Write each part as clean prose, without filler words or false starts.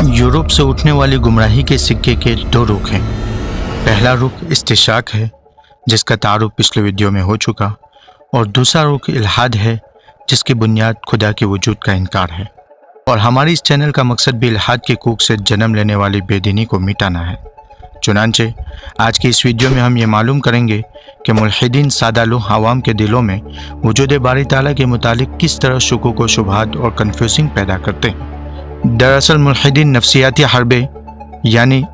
Europe से उठने वाली गुमराही के सिक्के के दो रुख हैं। पहला रुख इस्तिशाक है, जिसका तारुफ पिछले वीडियो में हो चुका, और दूसरा रुख इल्हाद है, जिसकी बुनियाद खुदा के वजूद का इनकार है। और हमारे इस चैनल का मकसद भी इल्हाद के कूक से जन्म लेने वाली बेदीनी को मिटाना है। चुनांचे आज की इस वीडियो में हम ये मालूम करेंगे कि मुल्हिदीन सादा लोग आवाम के दिलों में वजूद बारी ताला के मुतालिक किस तरह शुकूक व शुबहात और कन्फ्यूजिंग पैदा करते हैं। दरअसल मुल्हिदीन नफ्सियाती हरबे यानी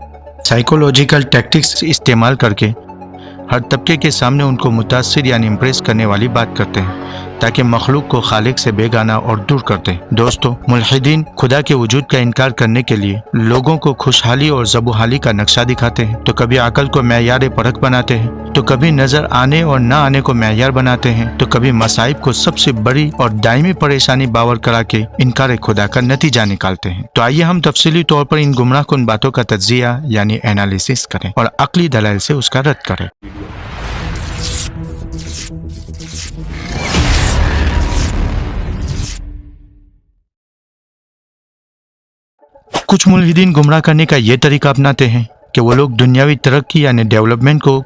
साइकोलॉजिकल टैक्टिक्स इस्तेमाल करके हर तबके के सामने उनको मुतासिर यानी इम्प्रेस करने वाली बात करते हैं, ताकि मखलूक को खालिक से बेगाना और दूर कर दें। दोस्तों, मुल्हिदीन खुदा के वजूद का इनकार करने के लिए लोगों को खुशहाली और ज़बूहाली का नक्शा दिखाते हैं, तो कभी अकल को मेयार परख बनाते हैं, तो कभी नजर आने और ना आने को मेयार बनाते हैं, तो कभी मसाइब को सबसे बड़ी और दायमी परेशानी बावर करा के इनकार खुदा का नतीजा निकालते हैं। तो आइए हम तफसीली तौर पर इन गुमराहकुन बातों का तज्जिया यानी एनालिसिस करें और अक्ली दलाइल से उसका रद्द करें। कुछ मुल्हिदीन गुमराह करने का ये तरीका अपनाते हैं कि वो लोग दुनियावी तरक्की यानी डेवलपमेंट को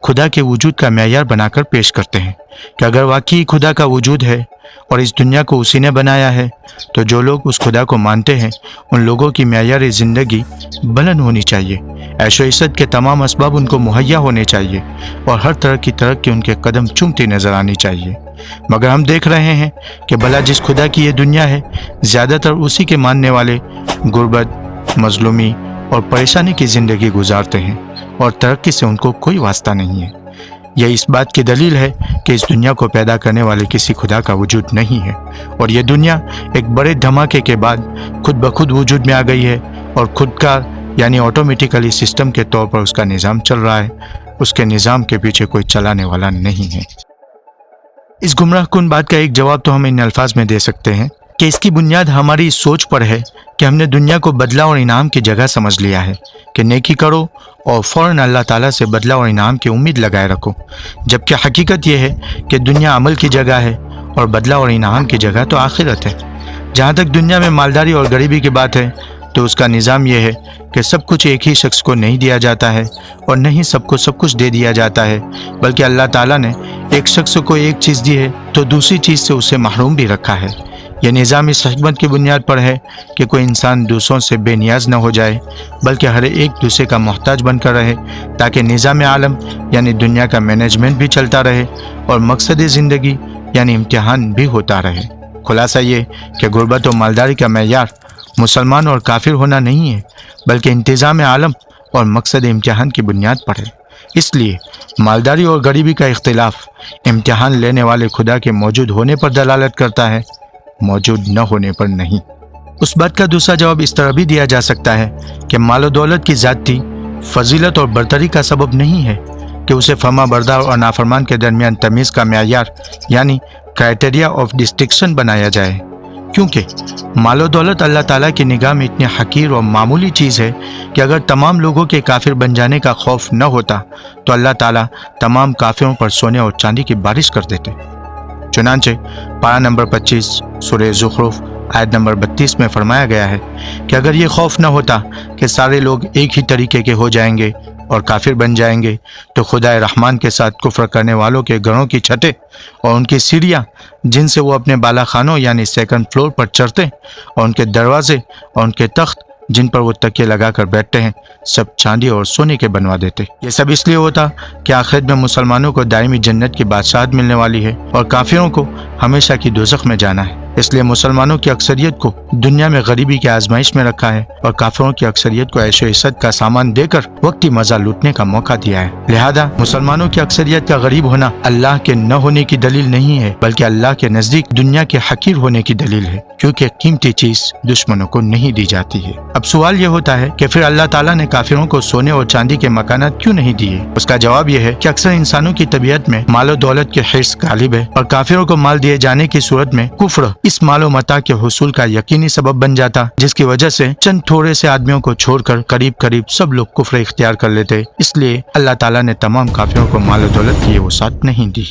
खुदा के वजूद का मेयार बनाकर पेश करते हैं कि अगर वाकई खुदा का वजूद है और इस दुनिया को उसी ने बनाया है, तो जो लोग उस खुदा को मानते हैं उन लोगों की मेयार ज़िंदगी बुलंद होनी चाहिए, ऐशो इज़्ज़त के तमाम असबाब उनको मुहैया होने चाहिए और हर तरह की तरक्की उनके कदम चूमती नज़र आनी चाहिए। मगर हम देख रहे हैं कि भला जिस खुदा की ये दुनिया है, ज़्यादातर उसी के मानने वाले गुर्बत, मजलूमी और परेशानी की ज़िंदगी गुजारते हैं और तरक्की से उनको कोई वास्ता नहीं है। यह इस बात की दलील है कि इस दुनिया को पैदा करने वाले किसी खुदा का वजूद नहीं है और यह दुनिया एक बड़े धमाके के बाद खुद ब खुद वजूद में आ गई है और खुद का यानी ऑटोमेटिकली सिस्टम के तौर पर उसका निज़ाम चल रहा है। उसके निज़ाम के पीछे कोई चलाने वाला नहीं है। इस गुमराहकुन बात का एक जवाब तो हम इन अल्फाज में दे सकते हैं कि इसकी बुनियाद हमारी इस सोच पर है कि हमने दुनिया को बदला और इनाम की जगह समझ लिया है कि नेकी करो और फ़ौरन अल्लाह ताला से बदला और इनाम की उम्मीद लगाए रखो, जबकि हकीकत यह है कि दुनिया अमल की जगह है और बदला और इनाम की जगह तो आखिरत है। जहाँ तक दुनिया में मालदारी और गरीबी की बात है, तो उसका निज़ाम यह है कि सब कुछ एक ही शख्स को नहीं दिया जाता है और नहीं सबको सब कुछ दे दिया जाता है, बल्कि अल्लाह ताला ने एक शख्स को एक चीज़ दी है तो दूसरी चीज़ से उसे महरूम भी रखा है। यह निज़ाम इस हिकमत की बुनियाद पर है कि कोई इंसान दूसरों से बेनियाज न हो जाए, बल्कि हर एक दूसरे का मोहताज बनकर रहे, ताकि निज़ाम आलम यानी दुनिया का मैनेजमेंट भी चलता रहे और मकसद ज़िंदगी यानी इम्तिहान भी होता रहे। खुलासा ये कि गुर्बत और मालदारी का मेयार मुसलमान और काफिर होना नहीं है, बल्कि इंतज़ाम आलम और मकसद इम्तिहान की बुनियाद पर है। इसलिए मालदारी और गरीबी का इख्तिलाफ इम्तिहान लेने वाले खुदा के मौजूद होने पर दलालत करता है, मौजूद न होने पर नहीं। उस बात का दूसरा जवाब इस तरह भी दिया जा सकता है कि मालो दौलत की ज़ाती फजीलत और बरतरी का सबब नहीं है कि उसे फर्मा बरदार और नाफरमान के दरमियान तमीज़ का मेयार यानी क्राइटेरिया ऑफ डिस्टिंक्शन बनाया जाए, क्योंकि मालो दौलत अल्लाह ताला की निगाह में इतनी हकीर और मामूली चीज़ है कि अगर तमाम लोगों के काफिर बन जाने का खौफ न होता तो अल्लाह ताला तमाम काफिरों पर सोने और चांदी की बारिश कर देते। चुनांचे पारा नंबर 25 सूरह ज़ुखरुफ आयत नंबर 32 में फरमाया गया है कि अगर ये खौफ न होता कि सारे लोग एक ही तरीके के हो जाएंगे और काफिर बन जाएंगे, तो खुदाए रहमान के साथ कुफ्र करने वालों के घरों की छतें और उनकी सीढ़ियाँ जिनसे वो अपने बालाखानों यानी सेकंड फ्लोर पर चढ़ते और उनके दरवाजे और उनके तख्त जिन पर वो तकिए लगा कर बैठते हैं, सब चांदी और सोने के बनवा देते। ये सब इसलिए होता कि आखिरत में मुसलमानों को दायमी जन्नत की बादशाहत मिलने वाली है और काफिरों को हमेशा की दोज़ख में जाना है। इसलिए मुसलमानों की अक्सरियत को दुनिया में गरीबी की आजमाइश में रखा है और काफिरों की अक्सरियत को ऐशो इज़्ज़त का सामान देकर वक्ती मजा लूटने का मौका दिया है। लिहाजा मुसलमानों की अक्सरियत का गरीब होना अल्लाह के न होने की दलील नहीं है, बल्कि अल्लाह के नजदीक दुनिया के हकीर होने की दलील है, क्योंकि कीमती चीज दुश्मनों को नहीं दी जाती है। अब सवाल यह होता है कि फिर अल्लाह ताला ने काफिरों को सोने और चांदी के मकानात क्यों नहीं दिए? उसका जवाब यह है कि अक्सर इंसानों की तबीयत में मालो दौलत के हिर्स गालिब है और काफिरों को माल दिए जाने की सूरत में कुफ्र इस मालो मता के हुसूल का यकीनी सबब बन जाता, जिसकी वजह से चंद थोड़े से आदमियों को छोड़कर करीब करीब सब लोग कुफ्र इख्तियार कर लेते। इसलिए अल्लाह ताला ने तमाम काफिरों को मालो दौलत की वसात नहीं दी।